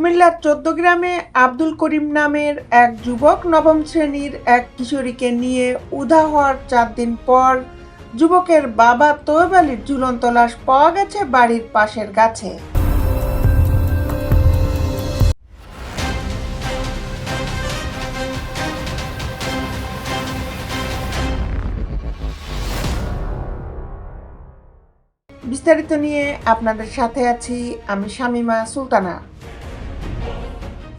কুমিল্লার ১৪ গ্রামে আব্দুল করিম নামের এক যুবক নবম শ্রেণীর এক কিশোরীকে নিয়ে উধাও হওয়ার ৪ দিন পর যুবকের বাবা তৈয়ব আলীর ঝুলন্ত লাশ পাওয়া গেছে বাড়ির পাশের গাছে। বিস্তারিত নিয়ে আপনাদের সাথে আছি আমি শামিমা সুলতানা।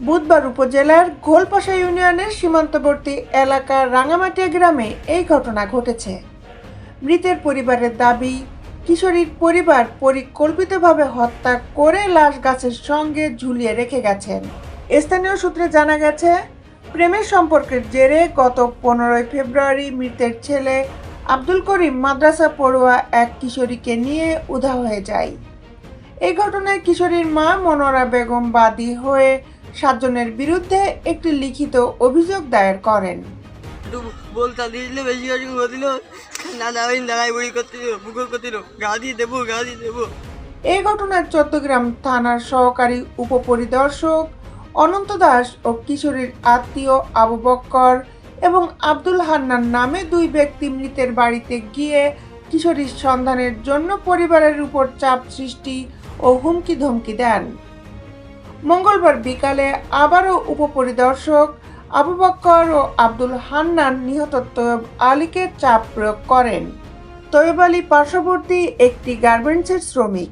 বুধবার উপজেলার ঘোলপাশা ইউনিয়নের সীমান্তবর্তী এলাকার রাঙামাটিয়া গ্রামে এই ঘটনা ঘটেছে। মৃতের পরিবারের দাবি, কিশোরীর পরিবার পরিকল্পিতভাবে হত্যা করে লাশ গাছের সঙ্গে ঝুলিয়ে রেখে গেছেন। স্থানীয় সূত্রে জানা গেছে, প্রেমের সম্পর্কের জেরে গত 15 ফেব্রুয়ারি মৃতের ছেলে আব্দুল করিম মাদ্রাসা পড়ুয়া এক কিশোরীকে নিয়ে উধাও হয়ে যায়। এই ঘটনায় কিশোরীর মা মনোরা বেগম বাদী হয়ে 7 জনের বিরুদ্ধে একটি লিখিত অভিযোগ দায়ের করেন। এই ঘটনায় ১৪ গ্রাম থানার সহকারী উপপরিদর্শক অনন্ত দাস ও কিশোরীর আত্মীয় আবু বক্কর এবং আব্দুল হান্নান নামে 2 ব্যক্তি মৃতের বাড়িতে গিয়ে কিশোরীর সন্ধানের জন্য পরিবারের উপর চাপ সৃষ্টি ও হুমকি ধমকি দেন। মঙ্গলবার বিকালে আবারও উপপরিদর্শক আবু বক্কর ও আব্দুল হান্নান নিহত তৈয়ব আলীকে চাপ প্রয়োগ করেন। তৈয়ব আলী পার্শ্ববর্তী একটি গার্মেন্টসের শ্রমিক।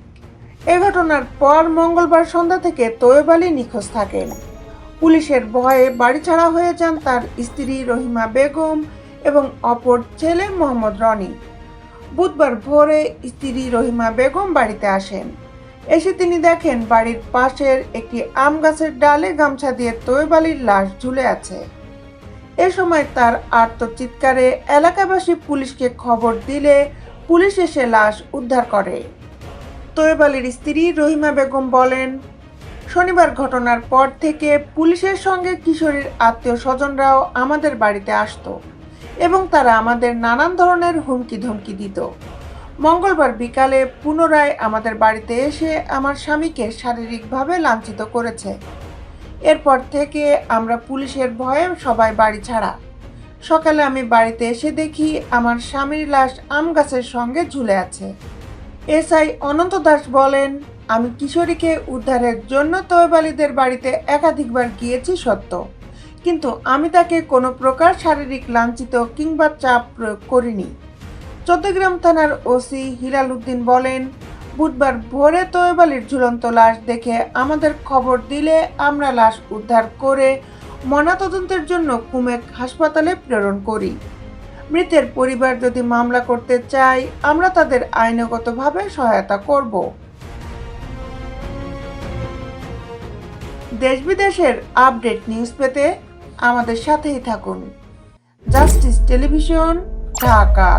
এ ঘটনার পর মঙ্গলবার সন্ধ্যা থেকে তৈয়ব আলী নিখোঁজ থাকেন। পুলিশের ভয়ে বাড়ি ছাড়া হয়ে যান তার স্ত্রী রহিমা বেগম এবং অপর ছেলে মোহাম্মদ রনি। বুধবার ভোরে স্ত্রী রহিমা বেগম বাড়িতে আসেন। এসে তিনি দেখেন বাড়ির পাশের একটি আম গাছের ডালে গামছা দিয়ে তৈয়ব আলীর লাশ ঝুলে আছে। এ সময় তার আর্তচিৎকারে এলাকাবাসী পুলিশকে খবর দিলে পুলিশ এসে লাশ উদ্ধার করে। তৈয়ব আলীর স্ত্রী রহিমা বেগম বলেন, শনিবার ঘটনার পর থেকে পুলিশের সঙ্গে কিশোরীর আত্মীয় স্বজনরাও আমাদের বাড়িতে আসতো এবং তারা আমাদের নানান ধরনের হুমকি ধমকি দিত। মঙ্গলবার বিকালে পুনরায় আমাদের বাড়িতে এসে আমার স্বামীকে শারীরিকভাবে লাঞ্ছিত করেছে। এরপর থেকে আমরা পুলিশের ভয়ে সবাই বাড়ি ছাড়া। সকালে আমি বাড়িতে এসে দেখি আমার স্বামীর লাশ আম গাছের সঙ্গে ঝুলে আছে। এসআই অনন্ত দাস বলেন, আমি কিশোরীকে উদ্ধারের জন্য তৈয়ব আলীদের বাড়িতে একাধিকবার গিয়েছি সত্য, কিন্তু আমি তাকে কোনো প্রকার শারীরিক লাঞ্ছিত কিংবা চাপ প্রয়োগ করিনি। ১৪ গ্রাম থানার ওসি হিলাল উদ্দিন বলেন, বুধবার ভোরে তৈয়ব আলীর ঝুলন্ত লাশ দেখে আমাদের খবর দিলে আমরা লাশ উদ্ধার করে ময়নাতদন্তের জন্য কুমেক হাসপাতালে প্রেরণ করি। মৃতের পরিবার যদি মামলা করতে চায় আমরা তাদের আইনগতভাবে সহায়তা করব। দেশ বিদেশের আপডেট নিউজ পেতে আমাদের সাথেই থাকুন। Justice television, Dhaka.